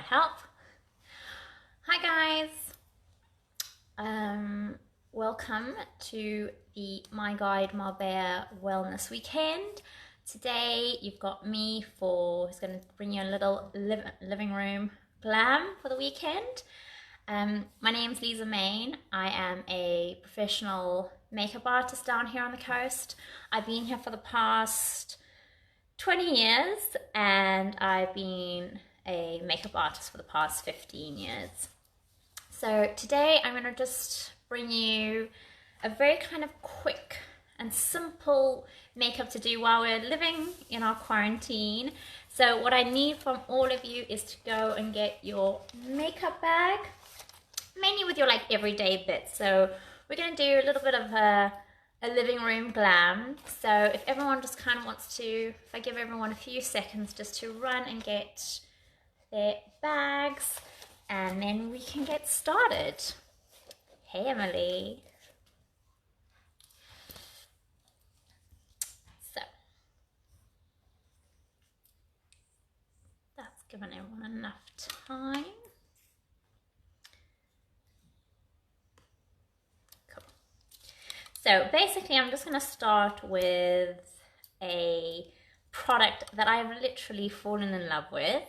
might help. Hi guys, welcome to the My Guide Marbella Wellness Weekend. Today you've got me who's going to bring you a little living room glam for the weekend. My name's Liza Mayne. I am a professional makeup artist down here on the coast. I've been here for the past 20 years and I've been a makeup artist for the past 15 years. So today I'm going to just bring you a very kind of quick and simple makeup to do while we're living in our quarantine. So what I need from all of you is to go and get your makeup bag, mainly with your like everyday bits. So we're going to do a little bit of a living room glam. So if everyone just kind of wants to, if I give everyone a few seconds just to run and get their bags, and then we can get started. Hey Emily. So that's given everyone enough time. Cool. So basically I'm just going to start with a product that I've literally fallen in love with.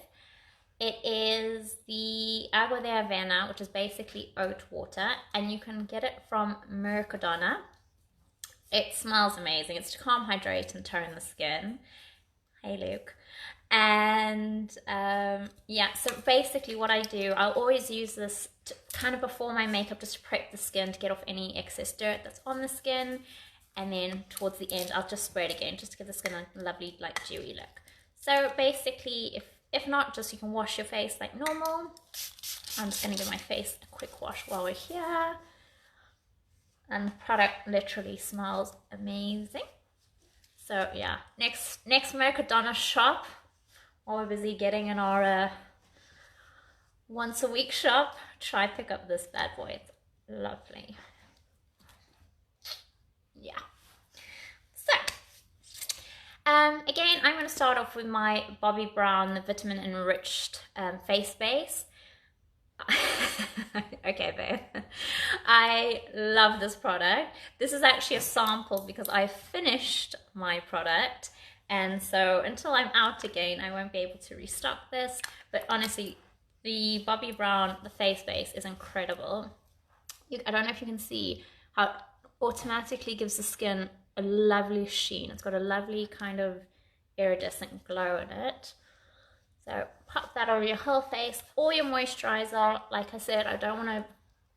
It is the Agua de Avena, which is basically oat water, and you can get it from Mercadona. It smells amazing. It's to calm, hydrate, and tone the skin. Hey, Luke. And yeah, so basically what I do, I'll always use this kind of before my makeup just to prep the skin to get off any excess dirt that's on the skin. And then towards the end, I'll just spray it again just to give the skin a lovely, like, dewy look. So basically, if not, just you can wash your face like normal. I'm just going to give my face a quick wash while we're here. And the product literally smells amazing. So yeah, next Mercadona shop, while we're busy getting in our once a week shop, try pick up this bad boy. It's lovely. Yeah. So again, I'm going to start off with my Bobbi Brown, the vitamin enriched face base. Okay, babe. I love this product. This is actually a sample because I finished my product, and so until I'm out again, I won't be able to restock this. But honestly, the Bobbi Brown, the face base, is incredible. I don't know if you can see how it automatically gives the skin a lovely sheen. It's got a lovely kind of iridescent glow in it. So pop that over your whole face or your moisturizer. Like I said, I don't want to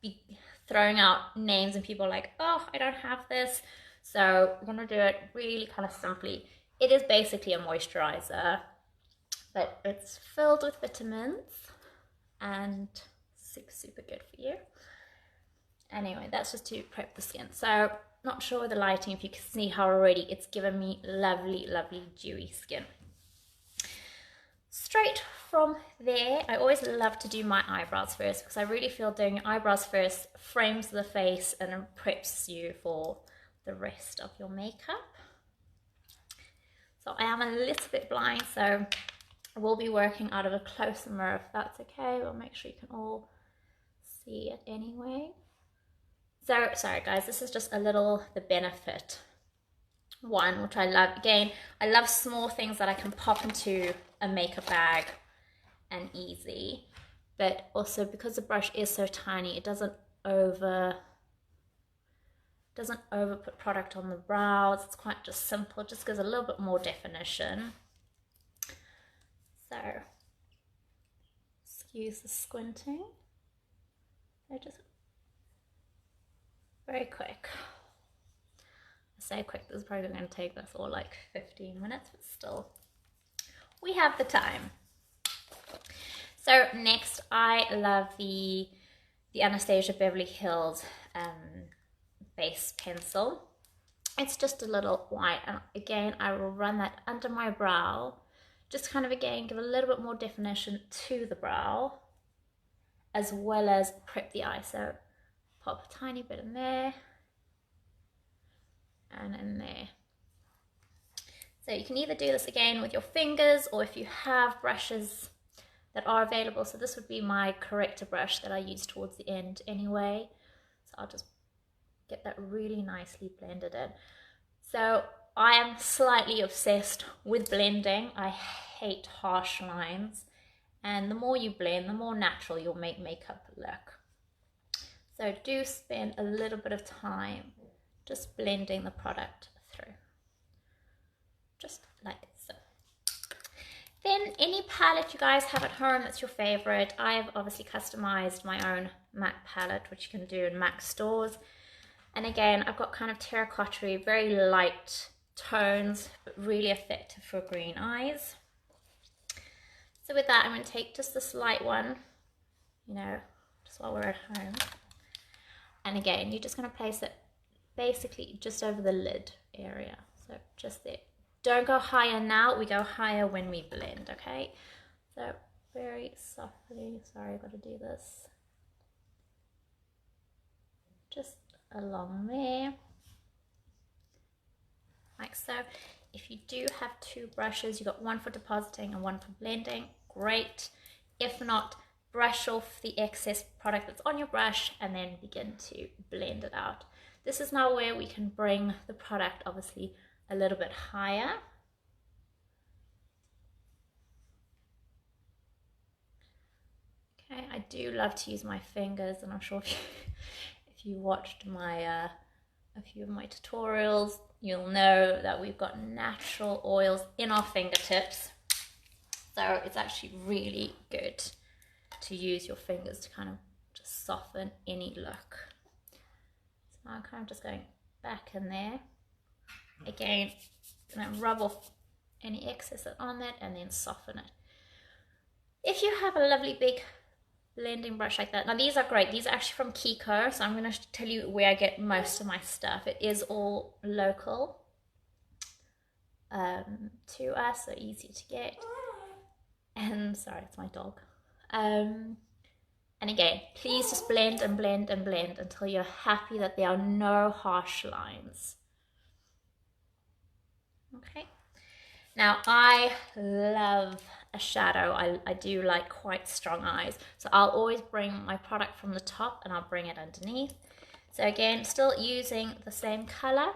be throwing out names and people like, oh, I don't have this. So I'm going to do it really kind of simply. It is basically a moisturizer, but it's filled with vitamins and super good for you. Anyway, that's just to prep the skin. So not sure with the lighting if you can see how already it's given me lovely dewy skin. Straight from there, I always love to do my eyebrows first because I really feel doing your eyebrows first frames the face and preps you for the rest of your makeup. So I am a little bit blind, so I will be working out of a closer mirror if that's okay. We'll make sure you can all see it anyway. So, sorry guys, this is just a little, the benefit one, which I love. Again, I love small things that I can pop into a makeup bag and easy. But also because the brush is so tiny, it doesn't over put product on the brows. It's quite just simple, it just gives a little bit more definition. So, excuse the squinting. So just very quick. I say quick, this is probably going to take us all like 15 minutes, but still, we have the time. So next, I love the Anastasia Beverly Hills base pencil. It's just a little white, and again, I will run that under my brow, just kind of again give a little bit more definition to the brow, as well as prep the eye. So pop a tiny bit in there and in there. So you can either do this again with your fingers, or if you have brushes that are available. So this would be my Corrector brush that I use towards the end anyway. So I'll just get that really nicely blended in. So I am slightly obsessed with blending. I hate harsh lines. And the more you blend, the more natural you'll make makeup look. So do spend a little bit of time just blending the product through. Just like so. Then any palette you guys have at home that's your favorite. I've obviously customized my own MAC palette, which you can do in MAC stores. And again, I've got kind of terracotta, very light tones, but really effective for green eyes. So with that, I'm going to take just this light one, you know, just while we're at home. And again, you're just going to place it basically just over the lid area. So just there. Don't go higher now, we go higher when we blend, okay? So very softly, sorry, I've got to do this. Just along there, like so. If you do have two brushes, you've got one for depositing and one for blending, great. If not, brush off the excess product that's on your brush and then begin to blend it out. This is now where we can bring the product obviously a little bit higher. Okay, I do love to use my fingers, and I'm sure if you watched my a few of my tutorials, you'll know that we've got natural oils in our fingertips. So it's actually really good to use your fingers to kind of just soften any look. So I'm kind of just going back in there. Again, gonna rub off any excess that's on that and then soften it. If you have a lovely big blending brush like that, now these are great, these are actually from Kiko, so I'm going to tell you where I get most of my stuff. It is all local to us, so easy to get. And sorry, it's my dog. And again, please just blend and blend and blend until you're happy that there are no harsh lines. Okay, now I love a shadow. I do like quite strong eyes, so I'll always bring my product from the top and I'll bring it underneath. So again, still using the same color,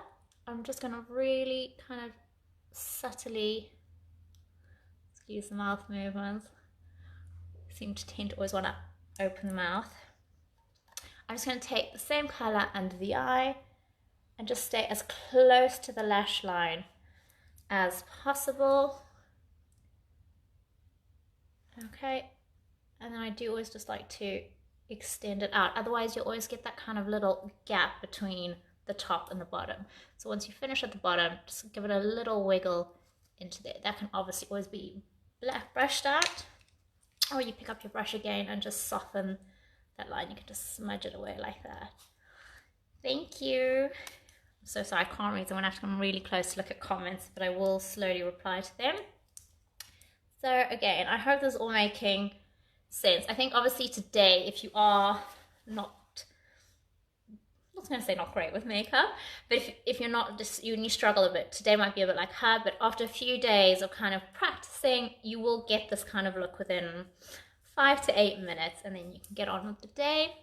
I'm just going to really kind of subtly, excuse the mouth movements, seem to tend to always want to open the mouth. I'm just going to take the same color under the eye and just stay as close to the lash line as possible. Okay, and then I do always just like to extend it out, otherwise you'll always get that kind of little gap between the top and the bottom. So once you finish at the bottom, just give it a little wiggle into there. That can obviously always be black brushed out, or you pick up your brush again and just soften that line. You can just smudge it away like that. Thank you. I'm so sorry, I can't read, so I'm gonna have to come really close to look at comments, but I will slowly reply to them. So again, I hope this is all making sense. I think obviously today, if you are not, I was going to say not great with makeup, but if you're not, just you struggle a bit, today might be a bit like her, but after a few days of kind of practicing, you will get this kind of look within 5 to 8 minutes, and then you can get on with the day.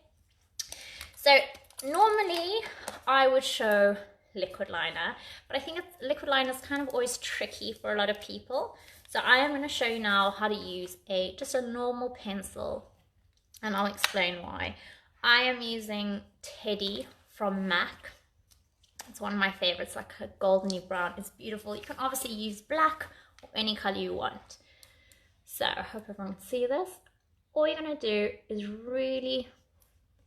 So normally I would show liquid liner, but I think liquid liner is kind of always tricky for a lot of people. So I am going to show you now how to use just a normal pencil, and I'll explain why. I am using Teddy from MAC. It's one of my favorites, like a goldeny brown. It's beautiful. You can obviously use black or any color you want. So I hope everyone can see this. All you're going to do is really,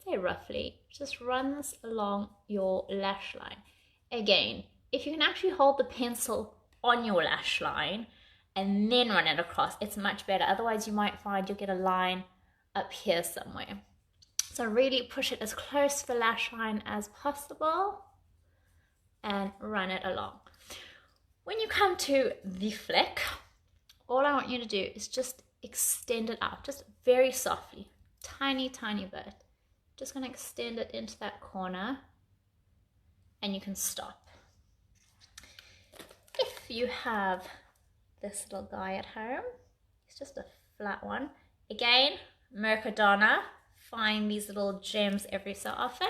say roughly, just run this along your lash line. Again, if you can actually hold the pencil on your lash line and then run it across, it's much better. Otherwise you might find you'll get a line up here somewhere. So really push it as close to the lash line as possible and run it along. When you come to the flick, all I want you to do is just extend it out, just very softly, tiny bit. Just going to extend it into that corner, and you can stop. If you have this little guy at home, it's just a flat one, Again, Mercadona, find these little gems every so often.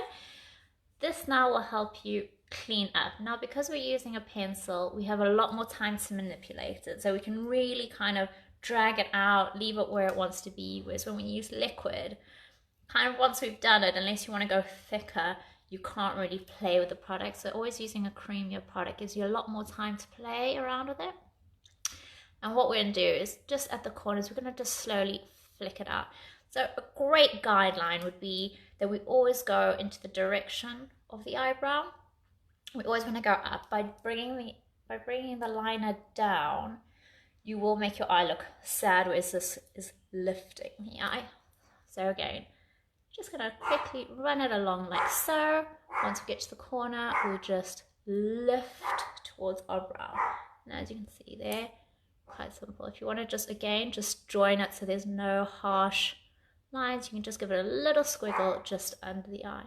This now will help you clean up. Now, because we're using a pencil, we have a lot more time to manipulate it. So we can really kind of drag it out, leave it where it wants to be. Whereas when we use liquid, kind of once we've done it, unless you want to go thicker, you can't really play with the product. So always using a creamier product gives you a lot more time to play around with it. And what we're going to do is just at the corners, we're going to just slowly flick it out. So a great guideline would be that we always go into the direction of the eyebrow. We always want to go up. By bringing the liner down, you will make your eye look sad, whereas this is lifting the eye. So again, just going to quickly run it along like so. Once we get to the corner, we'll just lift towards our brow. And as you can see there, quite simple. If you want to just, again, just join it so there's no harsh lines, you can just give it a little squiggle just under the eye.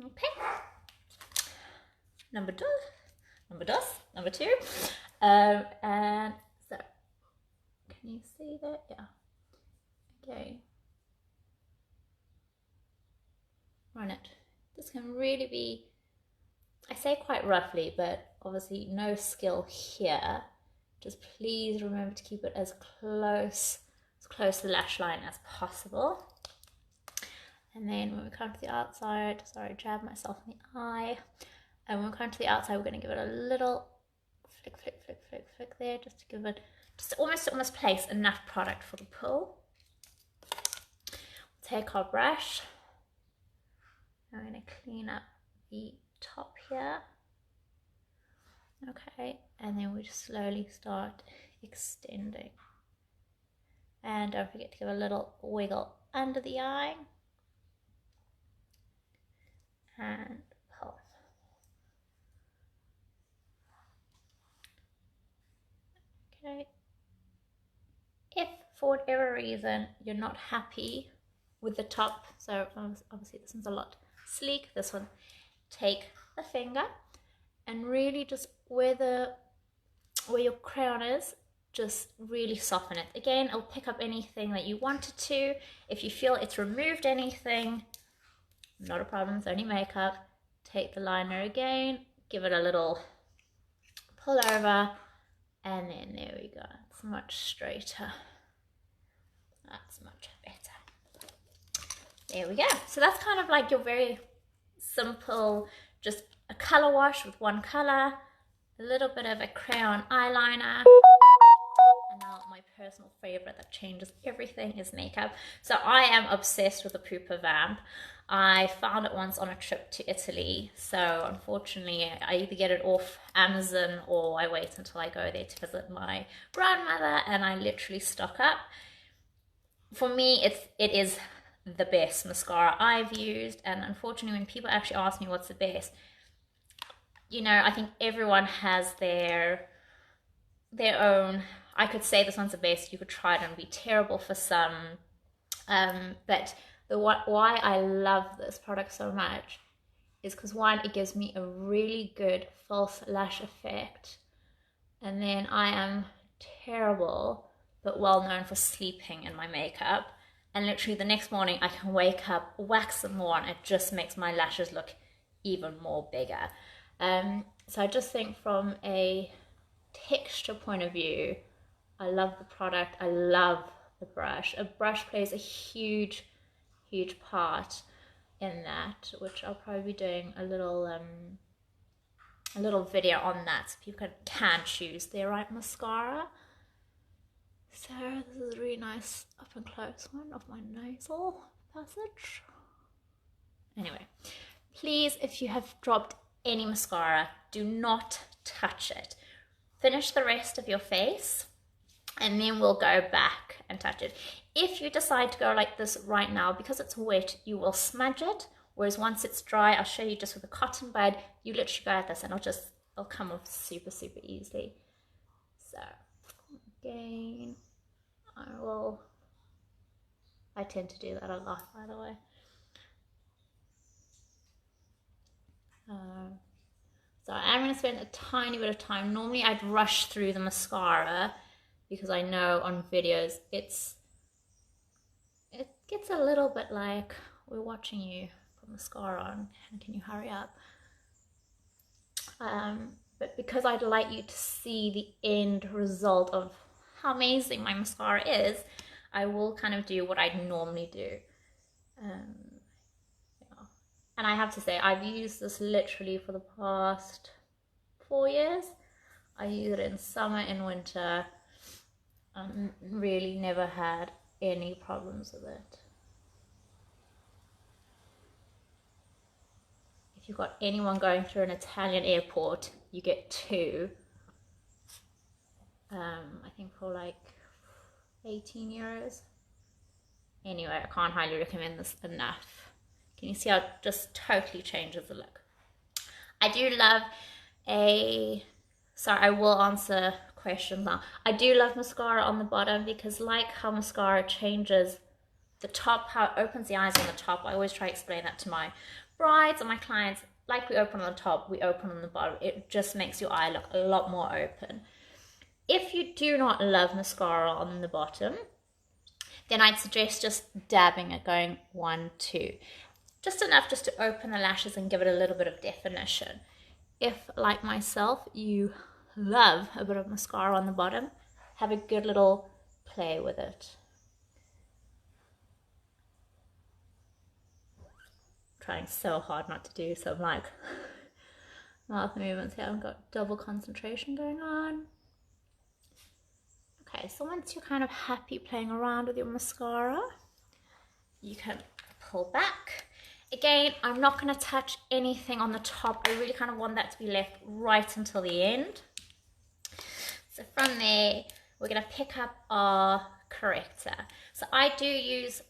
Okay. Number two. And so, can you see that? Yeah. Okay. Run it. This can really be, I say quite roughly, but obviously no skill here. Just please remember to keep it as close to the lash line as possible. And then when we come to the outside, sorry, jab myself in the eye. And when we come to the outside, we're going to give it a little flick there, just to give it, just almost place enough product for the pull. Take our brush. I'm going to clean up the top here. Okay, and then we just slowly start extending. And don't forget to give a little wiggle under the eye. And pull. Okay. If for whatever reason you're not happy with the top, so obviously this one's a lot sleek, this one, take the finger and really just where your crayon is, just really soften it. Again, it'll pick up anything that you want it to. If you feel it's removed anything, not a problem, it's only makeup. Take the liner again, give it a little pull over, and then there we go. It's much straighter. That's much better. There we go. So that's kind of like your very simple, just a color wash with one color, a little bit of a crayon eyeliner, and now my personal favorite that changes everything is makeup. So I am obsessed with the Pupa Vamp. I found it once on a trip to Italy, so unfortunately I either get it off Amazon or I wait until I go there to visit my grandmother, and I literally stock up. For me, it is the best mascara I've used, and unfortunately when people actually ask me what's the best, you know, I think everyone has their own. I could say this one's the best, you could try it and be terrible for some, but why I love this product so much is because, one, it gives me a really good false lash effect, and then I am terrible but well known for sleeping in my makeup, and literally the next morning I can wake up, wax some more, and it just makes my lashes look even more bigger. So I just think from a texture point of view, I love the product, I love the brush. A brush plays a huge part in that, which I'll probably be doing a little video on that, so people can choose their right mascara. So this is a really nice up and close one of my nasal passage. Anyway, please, if you have dropped any mascara, do not touch it. Finish the rest of your face, and then we'll go back and touch it. If you decide to go like this right now, because it's wet, you will smudge it, whereas once it's dry, I'll show you just with a cotton bud, you literally go like this and it'll come off super easily. So again, I tend to do that a lot, by the way. So I'm going to spend a tiny bit of time. Normally I'd rush through the mascara because I know on videos it's gets a little bit like we're watching you put mascara on and can you hurry up? But because I'd like you to see the end result of how amazing my mascara is, I will kind of do what I normally do. Yeah. And I have to say, I've used this literally for the past 4 years. I use it in summer and winter. Really never had any problems with it. If you've got anyone going through an Italian airport, you get 2. I think for like 18 euros. Anyway, I can't highly recommend this enough. Can you see how it just totally changes the look? I do love sorry, I will answer questions now. I do love mascara on the bottom because like how mascara changes the top, how it opens the eyes on the top, I always try to explain that to my brides and my clients. Like we open on the top, we open on the bottom. It just makes your eye look a lot more open. If you do not love mascara on the bottom, then I'd suggest just dabbing it, going 1, 2. Just enough just to open the lashes and give it a little bit of definition. If, like myself, you love a bit of mascara on the bottom, have a good little play with it. Trying so hard not to do some like mouth movements here. I've got double concentration going on. Okay, so once you're kind of happy playing around with your mascara, you can pull back. Again, I'm not going to touch anything on the top. I really kind of want that to be left right until the end. So from there, we're going to pick up our corrector. So I do use,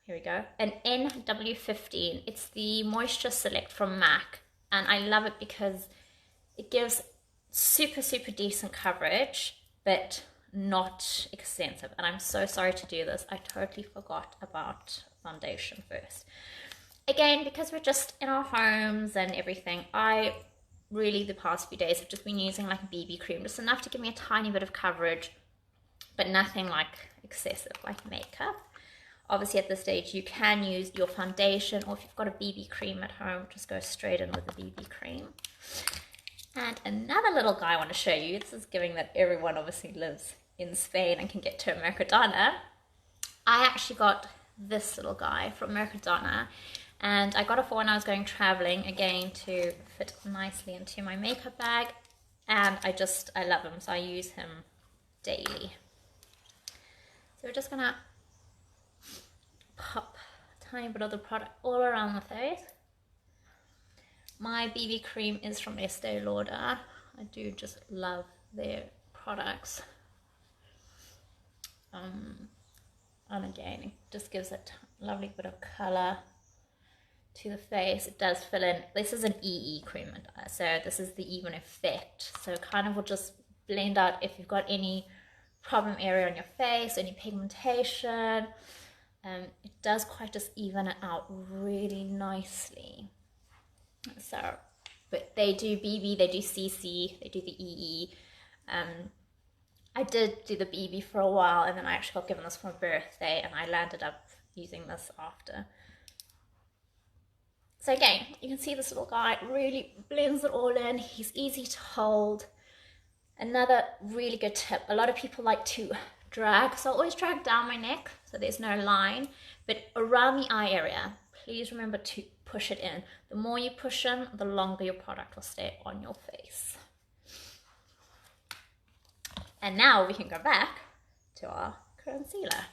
here we go, an NW15. It's the Moisture Select from MAC. And I love it because it gives super, super decent coverage, but not extensive. And I'm so sorry to do this. I totally forgot about foundation first. Again, because we're just in our homes and everything, I really the past few days have just been using like a BB cream, just enough to give me a tiny bit of coverage, but nothing like excessive like makeup. Obviously at this stage you can use your foundation, or if you've got a BB cream at home, just go straight in with the BB cream. And another little guy I want to show you, this is giving that everyone obviously lives in Spain and can get to Mercadona. I actually got this little guy from Mercadona, and I got it for when I was going traveling, again to fit nicely into my makeup bag, and I love him, so I use him daily. So we're just gonna pop a tiny bit of the product all around the face. My BB cream is from Estee Lauder. I do just love their products. And again, it just gives a lovely bit of color to the face. It does fill in. This is an EE cream, so this is the even effect. So it kind of will just blend out if you've got any problem area on your face, any pigmentation. It does quite just even it out really nicely. So, but they do BB, they do CC, they do the EE. I did do the BB for a while, and then I actually got given this for my birthday, and I landed up using this after. So again, you can see this little guy really blends it all in. He's easy to hold. Another really good tip, a lot of people like to drag, so I always drag down my neck so there's no line, but around the eye area, please remember to push it in. The more you push in, the longer your product will stay on your face. And now we can go back to our concealer.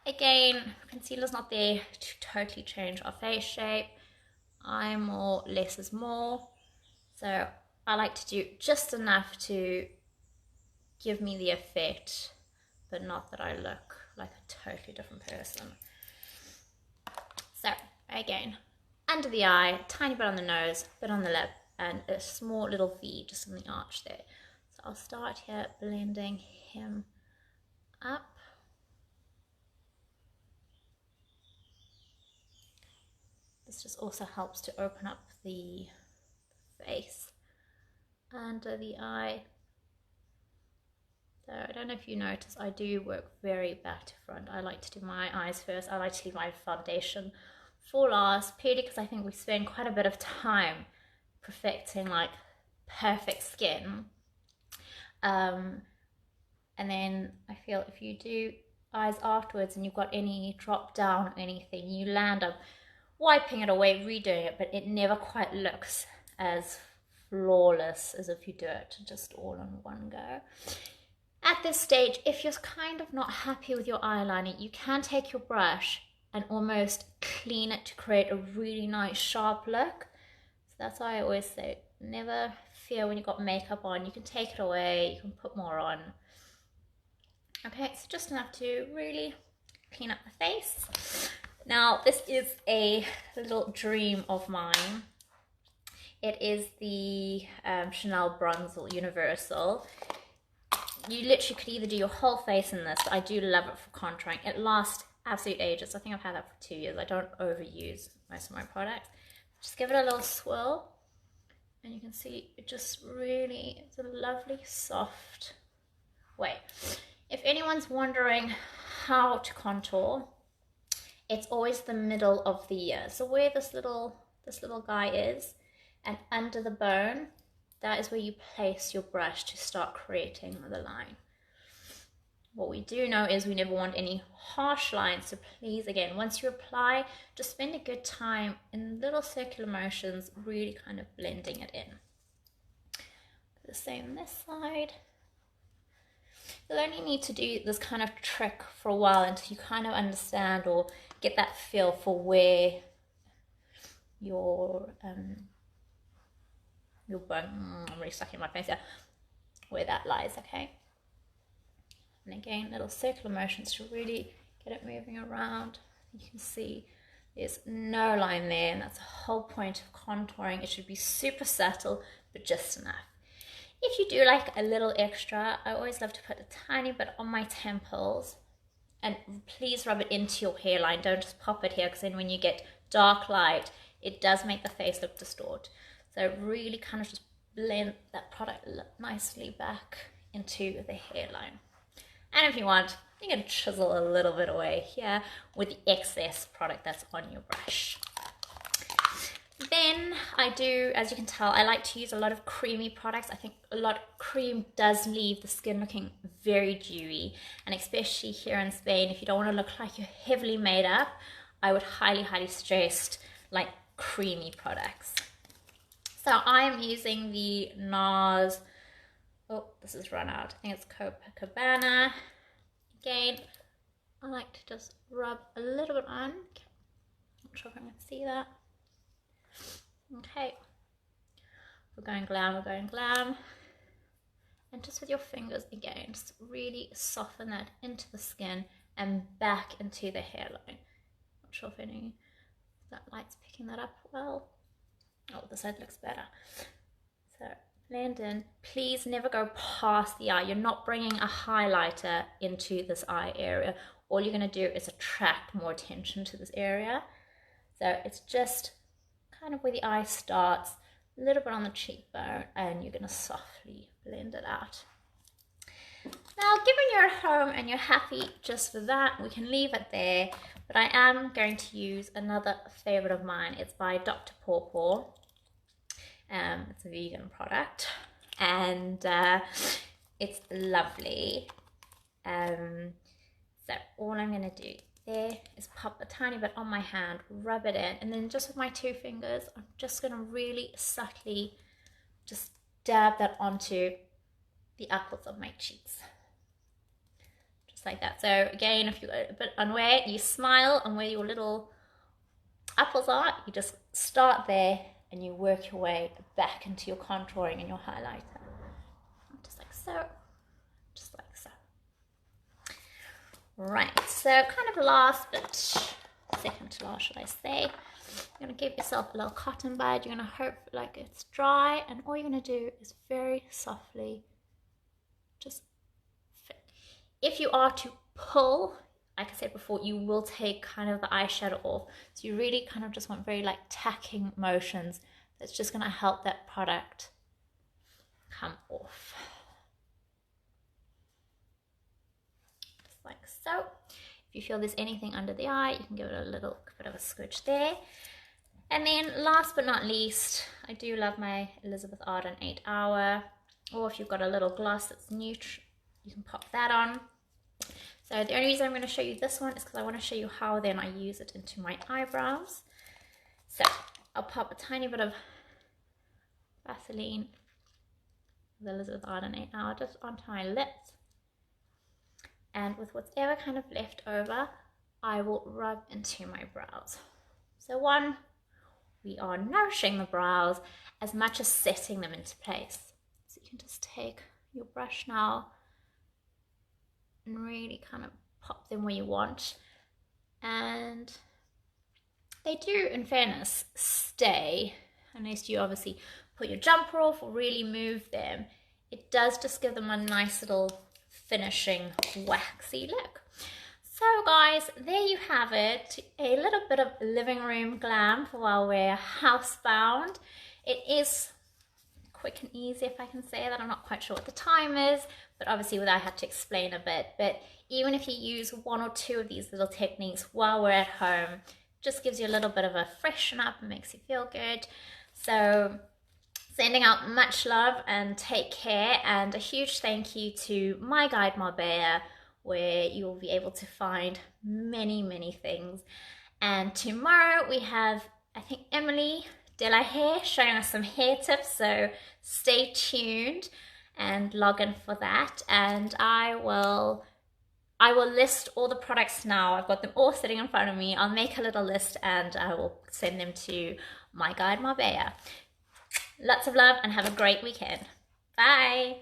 Again, concealer's not there to totally change our face shape. I'm more, less is more. So I like to do just enough to give me the effect, but not that I look like a totally different person. So again, under the eye, tiny bit on the nose, bit on the lip, and a small little V just in the arch there. So I'll start here blending him up. This just also helps to open up the face under the eye. So I don't know if you notice, I do work very back to front. I like to do my eyes first. I like to leave my foundation for last, purely because I think we spend quite a bit of time perfecting like perfect skin. And then I feel if you do eyes afterwards and you've got any drop down or anything, you land up wiping it away, redoing it, but it never quite looks as flawless as if you do it just all in one go. At this stage, if you're kind of not happy with your eyeliner, you can take your brush and almost clean it to create a really nice sharp look. So that's why I always say, never fear when you've got makeup on. You can take it away, you can put more on. Okay, so just enough to really clean up the face. Now, this is a little dream of mine. It is the Chanel Bronzer Universal. You literally could either do your whole face in this, but I do love it for contouring. It lasts absolute ages. I think I've had that for 2 years. I don't overuse most of my products. Just give it a little swirl, and you can see it just really, it's a lovely, soft way. If anyone's wondering how to contour, it's always the middle of the ear. So where this little guy is, and under the bone, that is where you place your brush to start creating the line. What we do know is we never want any harsh lines, so please, again, once you apply, just spend a good time in little circular motions, really kind of blending it in. The same on this side. You'll only need to do this kind of trick for a while until you kind of understand or get that feel for where your bone, I'm really stuck in my face here, where that lies, okay? And again, little circular motions to really get it moving around. You can see there's no line there, and that's the whole point of contouring. It should be super subtle, but just enough. If you do like a little extra, I always love to put a tiny bit on my temples, and please rub it into your hairline. Don't just pop it here, because then when you get dark light, it does make the face look distorted. So really kind of just blend that product nicely back into the hairline. And if you want, you can chisel a little bit away here with the excess product that's on your brush. Then I do, as you can tell, I like to use a lot of creamy products. I think a lot of cream does leave the skin looking very dewy, and especially here in Spain, if you don't want to look like you're heavily made up, I would highly, highly suggest like creamy products. So I am using the NARS, oh, this is run out, I think it's Copacabana. Again, I like to just rub a little bit on. Not sure if I'm going to see that. Okay, we're going glam, we're going glam. And just with your fingers again, just really soften that into the skin and back into the hairline. Not sure if any, that light's picking that up well. Oh, this side looks better. So blend in. Please never go past the eye. You're not bringing a highlighter into this eye area. All you're going to do is attract more attention to this area. So it's just kind of where the eye starts, a little bit on the cheekbone, and you're going to softly blend it out. Now, given you're at home and you're happy just with that, we can leave it there, but I am going to use another favorite of mine. It's by Dr. Pawpaw. It's a vegan product, and it's lovely. So all I'm going to do there is pop a tiny bit on my hand, rub it in, and then just with my 2 fingers, I'm just going to really subtly just dab that onto the apples of my cheeks. Just like that. So again, if you're a bit unaware, you smile, and where your little apples are, you just start there and you work your way back into your contouring and your highlighter. Just like so. Just like so. Right, so kind of last, but second to last, should I say. You're going to give yourself a little cotton bud. You're going to hope like it's dry, and all you're going to do is very softly just fit. If you are to pull, like I said before, you will take kind of the eyeshadow off. So you really kind of just want very like tacking motions. That's just going to help that product come off. So if you feel there's anything under the eye, you can give it a little bit of a squish there. And then last but not least, I do love my Elizabeth Arden 8 Hour, or if you've got a little gloss that's nude, you can pop that on. So the only reason I'm going to show you this one is because I want to show you how then I use it into my eyebrows. So I'll pop a tiny bit of Vaseline, the Elizabeth Arden 8 Hour, just onto my lips. And with whatever kind of left over, I will rub into my brows. So one, we are nourishing the brows as much as setting them into place. So you can just take your brush now and really kind of pop them where you want. And they do, in fairness, stay, unless you obviously put your jumper off or really move them. It does just give them a nice little finishing waxy look. So guys, there you have it, a little bit of living room glam for while we're housebound. It is quick and easy, if I can say that. I'm not quite sure what the time is, but obviously I had to explain a bit. But even if you use one or two of these little techniques while we're at home, just gives you a little bit of a freshen up and makes you feel good. So sending out much love and take care, and a huge thank you to My Guide Marbella, where you will be able to find many things. And tomorrow we have, I think, Emily de la Hair showing us some hair tips, so stay tuned and log in for that. And I will list all the products now. I've got them all sitting in front of me. I'll make a little list and I will send them to My Guide Marbella. Lots of love and have a great weekend. Bye.